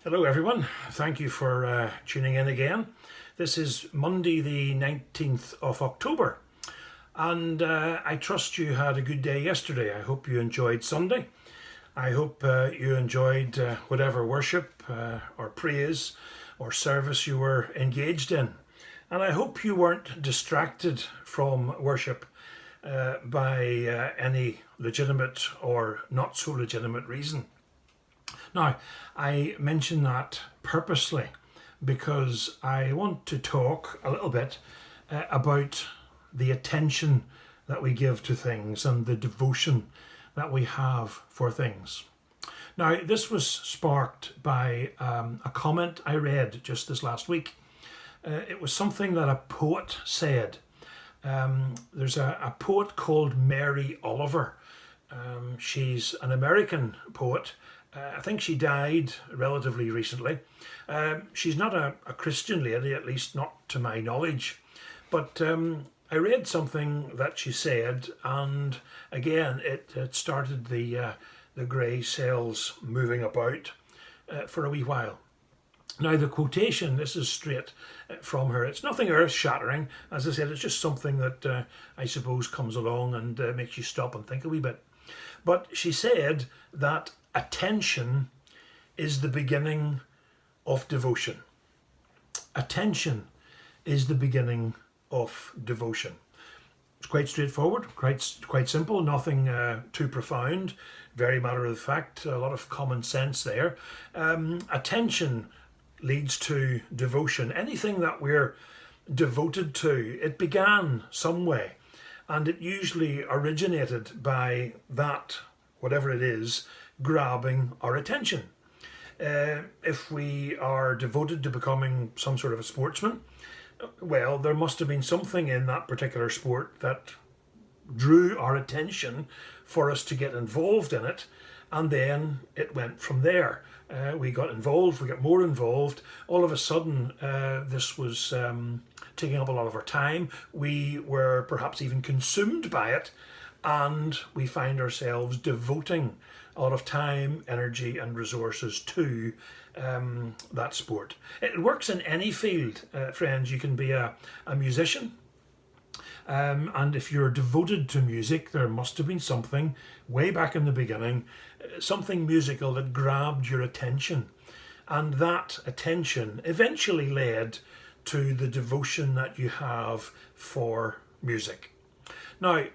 Hello everyone, thank you for tuning in again. This is Monday the 19th of October and I trust you had a good day yesterday. I hope you enjoyed Sunday. I hope you enjoyed whatever worship or praise or service you were engaged in. And I hope you weren't distracted from worship by any legitimate or not so legitimate reason. Now, I mention that purposely because I want to talk a little bit about the attention that we give to things and the devotion that we have for things. Now, this was sparked by a comment I read just this last week. It was something that a poet said. There's a poet called Mary Oliver. She's an American poet. I think she died relatively recently. She's not a Christian lady, at least not to my knowledge. But I read something that she said, and again, it started the grey cells moving about for a wee while. Now, the quotation, this is straight from her. It's nothing earth-shattering. As I said, it's just something that I suppose comes along and makes you stop and think a wee bit. But she said that attention is the beginning of devotion. Attention is the beginning of devotion. It's quite straightforward, quite simple, nothing too profound, very matter of fact, a lot of common sense there. Attention leads to devotion. Anything that we're devoted to, it began some way, and it usually originated by that, whatever it is, grabbing our attention. If we are devoted to becoming some sort of a sportsman, well, there must have been something in that particular sport that drew our attention for us to get involved in it, and then it went from there. We got involved, we got more involved. All of a sudden, this was taking up a lot of our time. We were perhaps even consumed by it, and we find ourselves devoting a lot of time, energy, and resources to that sport. It works in any field, friends. You can be a musician, and if you're devoted to music, there must have been something way back in the beginning, something musical that grabbed your attention. And that attention eventually led to the devotion that you have for music. Now,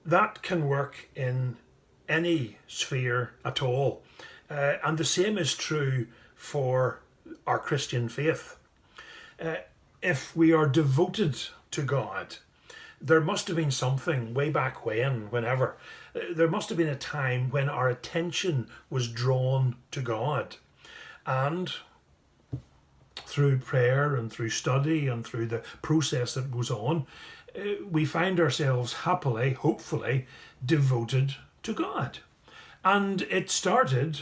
that can work in any sphere at all. And the same is true for our Christian faith. If we are devoted to God, there must have been something way back whenever. There must have been a time when our attention was drawn to God. And through prayer and through study and through the process that goes on, we find ourselves happily, hopefully, devoted to God. And it started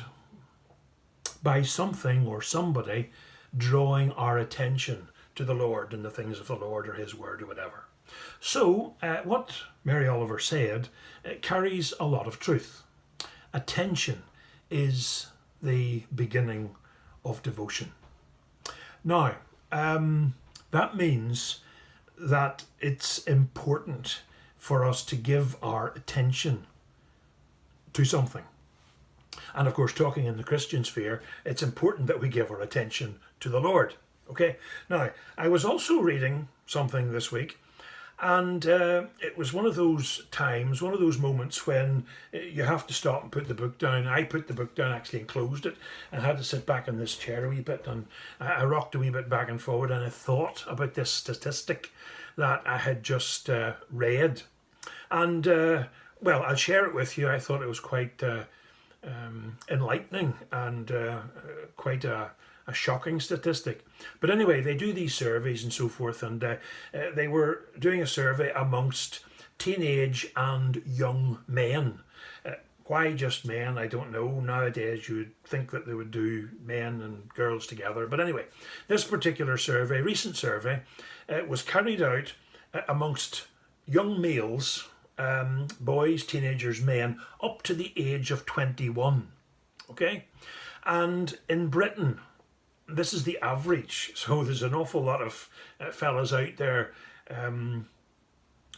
by something or somebody drawing our attention to the Lord and the things of the Lord or His Word or whatever. So, what Mary Oliver said carries a lot of truth. Attention is the beginning of devotion. Now, that means that it's important for us to give our attention to something. And of course, talking in the Christian sphere, it's important that we give our attention to the Lord. Okay, now, I was also reading something this week, and it was one of those times, one of those moments when you have to stop and put the book down. I put the book down actually and closed it and had to sit back in this chair a wee bit, and I rocked a wee bit back and forward, and I thought about this statistic that I had just read. And well, I'll share it with you. I thought it was quite enlightening and quite a shocking statistic. But anyway, they do these surveys and so forth, and they were doing a survey amongst teenage and young men. Why just men? I don't know. Nowadays you would think that they would do men and girls together. But anyway, this particular survey, recent survey, was carried out amongst young males, boys, teenagers, men, up to the age of 21. Okay? And in Britain, this is the average. So there's an awful lot of fellas out there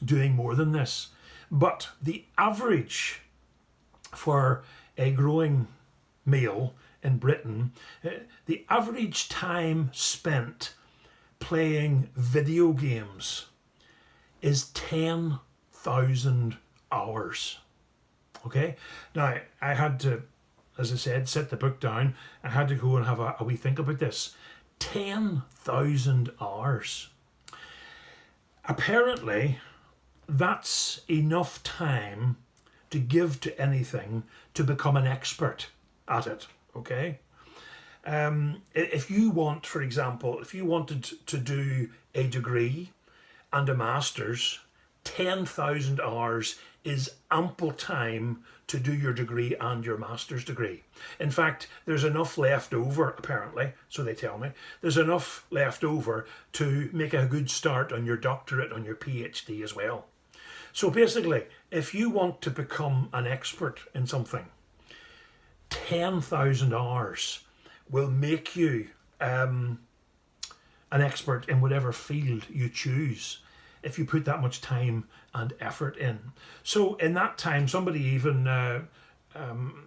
doing more than this. But the average for a growing male in Britain, the average time spent playing video games is 10,000 hours. Okay? Now, I had to, as I said, set the book down. I had to go and have a wee think about this. 10,000 hours. Apparently, that's enough time to give to anything to become an expert at it. Okay? If you want, for example, if you wanted to do a degree and a master's, 10,000 hours is ample time to do your degree and your master's degree. In fact, there's enough left over, apparently, so they tell me, there's enough left over to make a good start on your doctorate, on your PhD as well. So basically, if you want to become an expert in something, 10,000 hours will make you an expert in whatever field you choose if you put that much time and effort in. So in that time, somebody even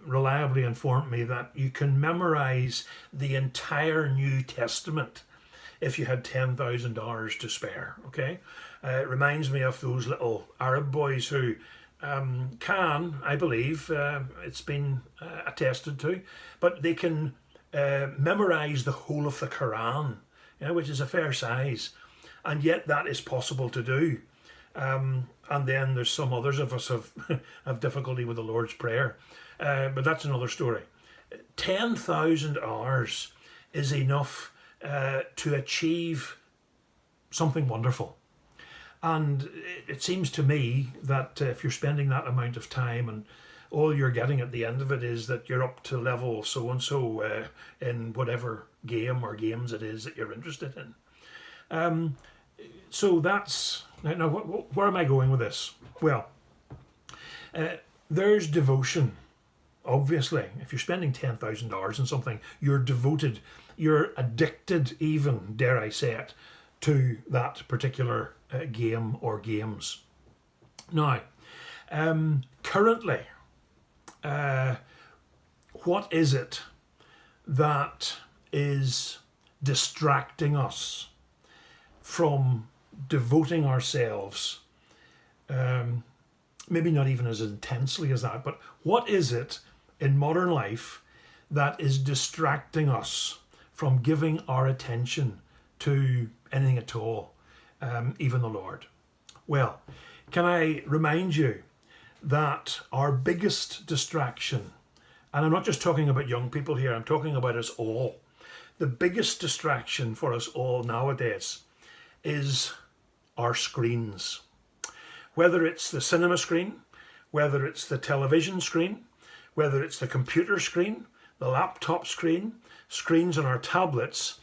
reliably informed me that you can memorize the entire New Testament if you had 10,000 hours to spare. Okay, it reminds me of those little Arab boys who can, I believe, it's been attested to, but they can memorize the whole of the Quran, which is a fair size, and yet that is possible to do. And then there's some others of us have difficulty with the Lord's Prayer, but that's another story. 10,000 hours is enough to achieve something wonderful. And it seems to me that if you're spending that amount of time and all you're getting at the end of it is that you're up to level so-and-so in whatever game or games it is that you're interested in. So that's... Now, where am I going with this? Well, there's devotion. Obviously, if you're spending 10,000 hours on something, you're devoted, you're addicted even, dare I say it, to that particular game or games. Now, currently, what is it that is distracting us from devoting ourselves, maybe not even as intensely as that, but what is it in modern life that is distracting us from giving our attention to anything at all, even the Lord? Well, can I remind you that our biggest distraction, and I'm not just talking about young people here, I'm talking about us all, the biggest distraction for us all nowadays is our screens. Whether it's the cinema screen, whether it's the television screen, whether it's the computer screen, the laptop screen, screens on our tablets,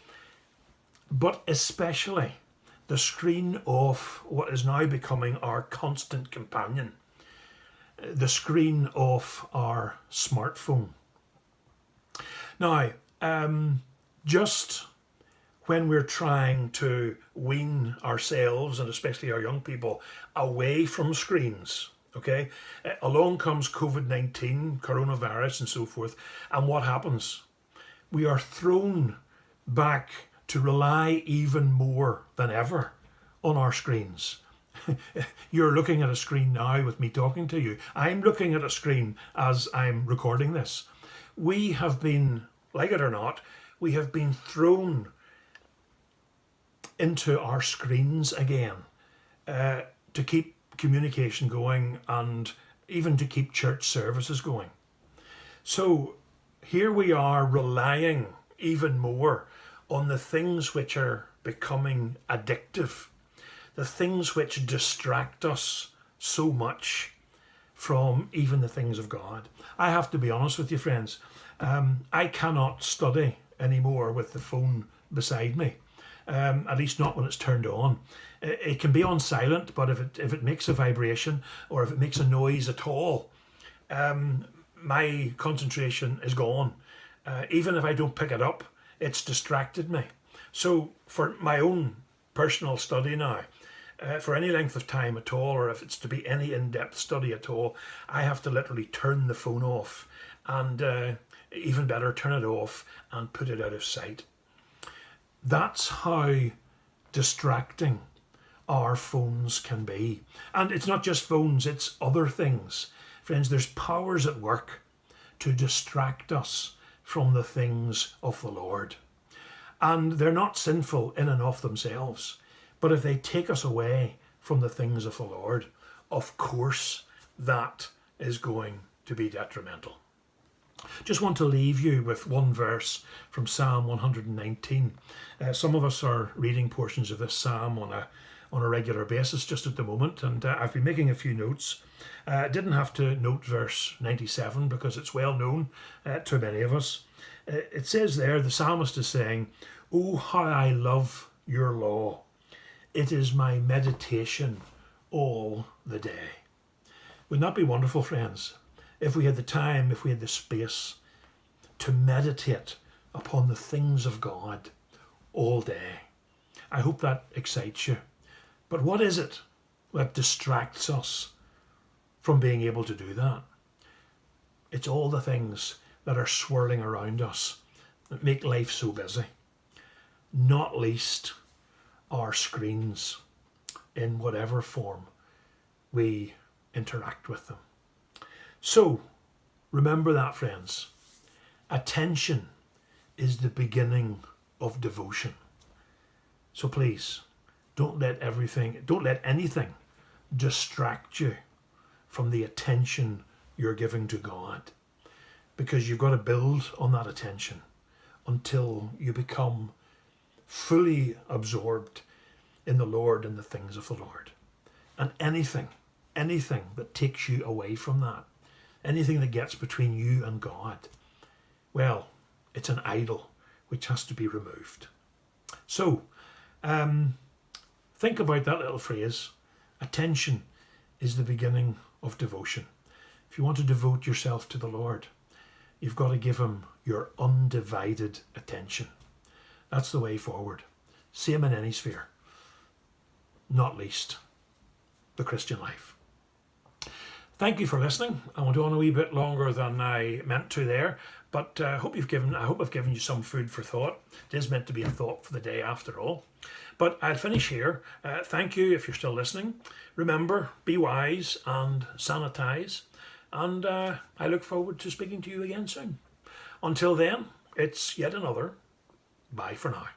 but especially the screen of what is now becoming our constant companion, the screen of our smartphone. Now, just when we're trying to wean ourselves, and especially our young people, away from screens, okay, along comes COVID-19, coronavirus and so forth, and what happens? We are thrown back to rely even more than ever on our screens. You're looking at a screen now with me talking to you. I'm looking at a screen as I'm recording this. We have been, like it or not, we have been thrown into our screens again to keep communication going and even to keep church services going. So here we are relying even more on the things which are becoming addictive, the things which distract us so much from even the things of God. I have to be honest with you, friends. I cannot study anymore with the phone beside me. At least not when it's turned on. It can be on silent, but if it makes a vibration or if it makes a noise at all, my concentration is gone. Even if I don't pick it up, it's distracted me. So for my own personal study now, for any length of time at all, or if it's to be any in-depth study at all, I have to literally turn the phone off, and even better, turn it off and put it out of sight. That's how distracting our phones can be. And it's not just phones, it's other things. Friends, there's powers at work to distract us from the things of the Lord. And they're not sinful in and of themselves. But if they take us away from the things of the Lord, of course, that is going to be detrimental. Just want to leave you with one verse from Psalm 119. Some of us are reading portions of this psalm on a regular basis just at the moment, and I've been making a few notes. I didn't have to note verse 97 because it's well known to many of us. It says there, the psalmist is saying, "Oh, how I love your law. It is my meditation all the day." Wouldn't that be wonderful, friends? If we had the time, if we had the space to meditate upon the things of God all day. I hope that excites you. But what is it that distracts us from being able to do that? It's all the things that are swirling around us that make life so busy. Not least our screens, in whatever form we interact with them. So, remember that, friends. Attention is the beginning of devotion. So please, don't let anything distract you from the attention you're giving to God. Because you've got to build on that attention until you become fully absorbed in the Lord and the things of the Lord. And anything that takes you away from that, anything that gets between you and God, well, it's an idol which has to be removed. So, think about that little phrase. Attention is the beginning of devotion. If you want to devote yourself to the Lord, you've got to give him your undivided attention. That's the way forward. Same in any sphere, not least the Christian life. Thank you for listening. I went on a wee bit longer than I meant to there, but I hope I've given you some food for thought. It is meant to be a thought for the day after all. But I'll finish here. Thank you if you're still listening. Remember, be wise and sanitize. And I look forward to speaking to you again soon. Until then, it's yet another bye for now.